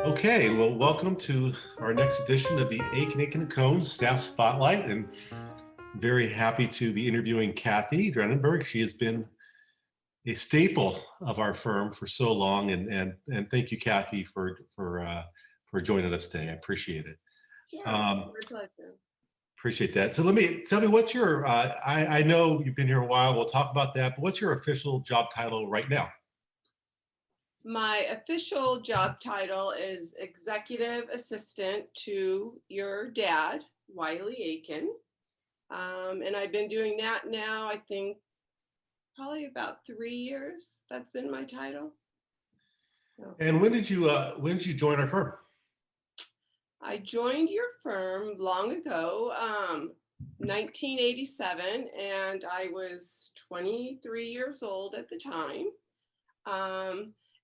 Okay, well, welcome to our next edition of the Aitken Aitken Cohn Staff Spotlight, and very happy to be interviewing Kathi Drinnenberg. She has been a staple of our firm for so long, and thank you, Kathi, for joining us today. I appreciate it. Yeah, my pleasure. Appreciate that. So tell me what's your. I know you've been here a while. We'll talk about that. But what's your official job title right now? My official job title is executive assistant to your dad, Wylie Aitken. And I've been doing that now, I think, probably about 3 years. That's been my title. So, And when did you join our firm? I joined your firm long ago, 1987, and I was 23 years old at the time.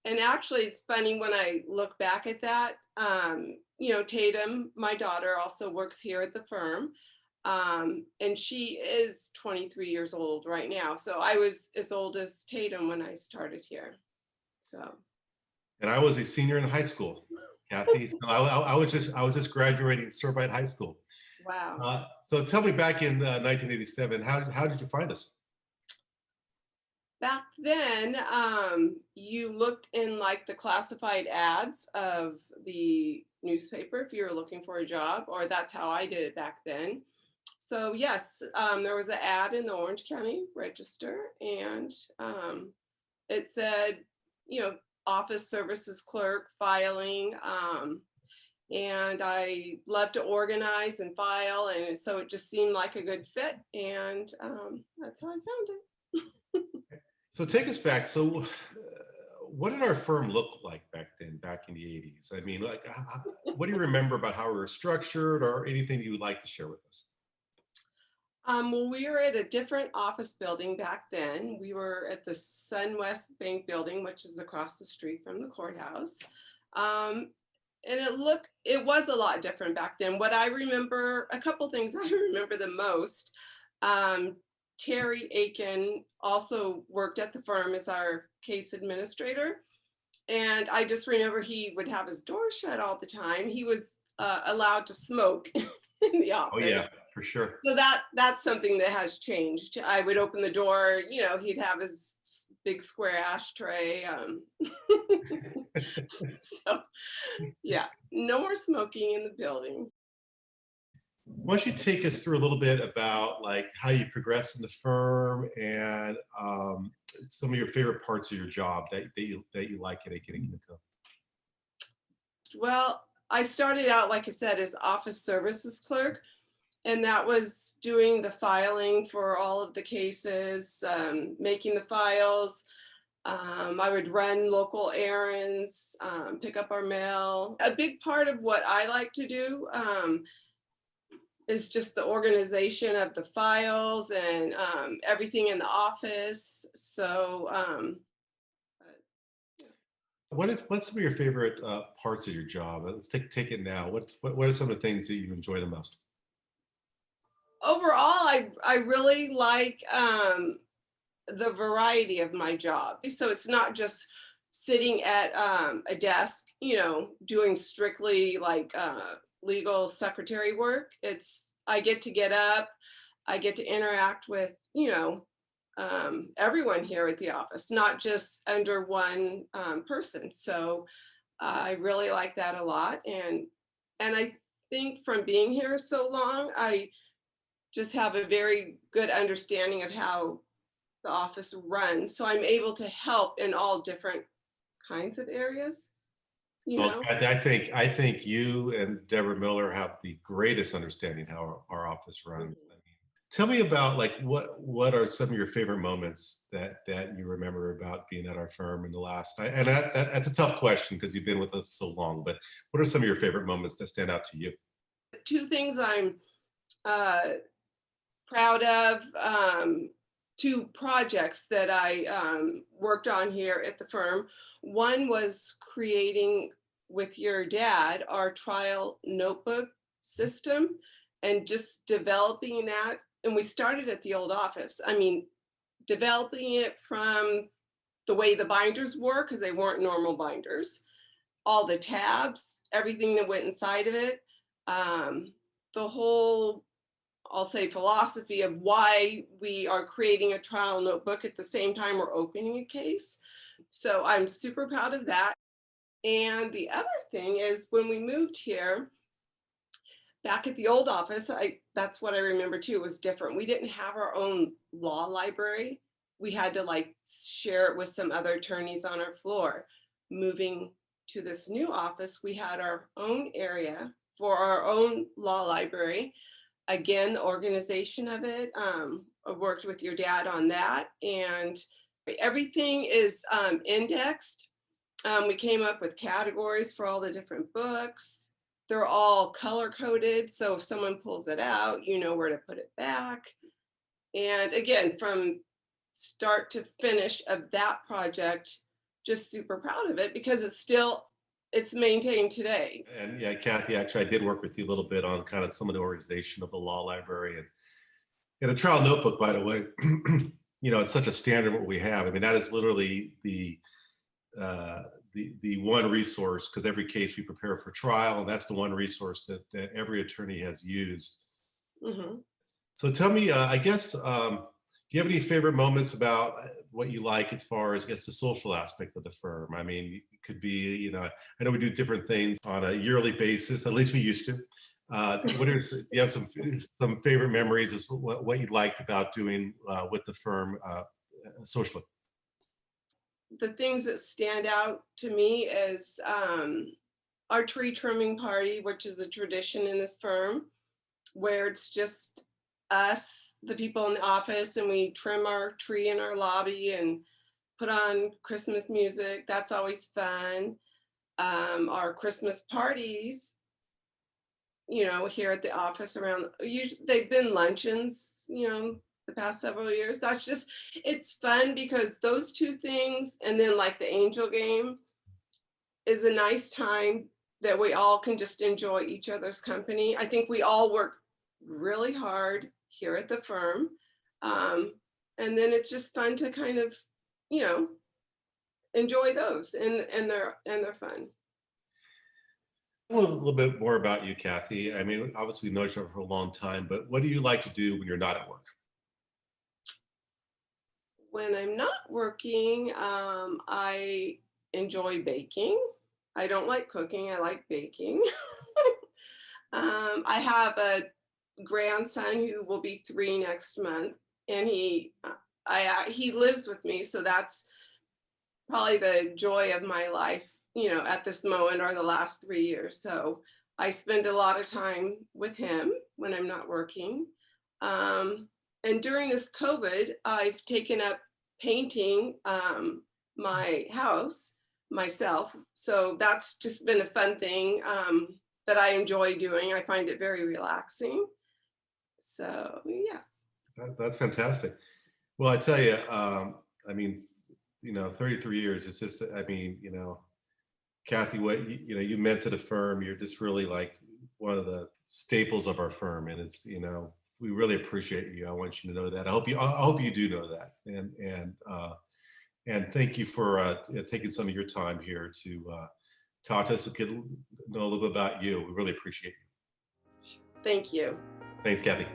And actually, it's funny when I look back at that. Tatum, my daughter, also works here at the firm, and she is 23 years old right now. So I was as old as Tatum when I started here. So. And I was a senior in high school, Kathi. So I was just graduating Servite High School. Wow. So tell me, back in 1987, how did you find us? Back then, you looked in like the classified ads of the newspaper if you were looking for a job, or that's how I did it back then. So yes, there was an ad in the Orange County Register, and it said, office services clerk, filing, and I love to organize and file, and so it just seemed like a good fit, and that's how I found it. So take us back. So what did our firm look like back then, back in the 80s? I mean, like, what do you remember about how we were structured, or anything you would like to share with us? Well, we were at a different office building back then. We were at the SunWest Bank building, which is across the street from the courthouse. And it was a lot different back then. What I remember, a couple things I remember the most. Terry Aitken also worked at the firm as our case administrator. And I just remember he would have his door shut all the time. He was allowed to smoke in the office. Oh yeah, for sure. So that's something that has changed. I would open the door, he'd have his big square ashtray. So yeah, no more smoking in the building. Why don't you take us through a little bit about like how you progress in the firm, and some of your favorite parts of your job that you like at Aitken Aitken Cohn? Well, I started out, like I said, as office services clerk, and that was doing the filing for all of the cases, making the files. I would run local errands, pick up our mail. A big part of what I like to do is just the organization of the files and everything in the office. So what's some of your favorite parts of your job? Let's take it now. What are some of the things that you enjoy the most? overall, I really like the variety of my job. So it's not just sitting at a desk, doing strictly like legal secretary work. I get up, I get to interact with, everyone here at the office, not just under one person. So I really like that a lot. And I think from being here so long, I just have a very good understanding of how the office runs. So I'm able to help in all different kinds of areas. Well, I think you and Deborah Miller have the greatest understanding how our office runs. I mean, tell me about like what are some of your favorite moments that you remember about being at our firm in the last? And that's a tough question because you've been with us so long. But what are some of your favorite moments that stand out to you? Two things I'm proud of. Two projects that I worked on here at the firm. One was creating with your dad our trial notebook system and just developing that. And we started at the old office. I mean, developing it from the way the binders were, because they weren't normal binders, all the tabs, everything that went inside of it, the whole, I'll say, philosophy of why we are creating a trial notebook at the same time we're opening a case. So I'm super proud of that. And the other thing is when we moved here, back at the old office, that's what I remember too, it was different. We didn't have our own law library. We had to like share it with some other attorneys on our floor. Moving to this new office, we had our own area for our own law library. Again, the organization of it, I worked with your dad on that, and everything is indexed. We came up with categories for all the different books. They're all color coded, so if someone pulls it out, you know where to put it back. And again, from start to finish of that project, just super proud of it because it's maintained today. And yeah, Kathy, actually, I did work with you a little bit on kind of some of the organization of the law library and a trial notebook, by the way. It's such a standard what we have. I mean, that is literally the one resource, because every case we prepare for trial, and that's the one resource that every attorney has used. Mm-hmm. So tell me, I guess, do you have any favorite moments about what you like as far as, I guess, the social aspect of the firm? I mean, it could be, I know we do different things on a yearly basis, at least we used to. Do you have some favorite memories as what you liked about doing with the firm socially? The things that stand out to me is our tree trimming party, which is a tradition in this firm, where it's just us, the people in the office, and we trim our tree in our lobby and put on Christmas music. That's always fun. Our Christmas parties, here at the office usually they've been luncheons, the past several years. It's fun because those two things, and then like the angel game is a nice time that we all can just enjoy each other's company. I think we all work really hard here at the firm. And then it's just fun to kind of, enjoy those and they're fun. A little bit more about you, Kathy. I mean, obviously we've known each other for a long time, but what do you like to do when you're not at work? When I'm not working, I enjoy baking. I don't like cooking, I like baking. I have a grandson who will be 3 next month, and he lives with me, so that's probably the joy of my life, at this moment or the last 3 years. So I spend a lot of time with him when I'm not working. And during this COVID, I've taken up painting my house myself. So that's just been a fun thing that I enjoy doing. I find it very relaxing. So yes. That's fantastic. Well, I tell you, I mean, 33 years, it's just, I mean, Kathy, what you meant to the firm, you're just really like one of the staples of our firm. And it's, we really appreciate you. I want you to know that. I hope you do know that. And thank you for taking some of your time here to talk to us and know a little bit about you. We really appreciate you. Thank you. Thanks, Kathy.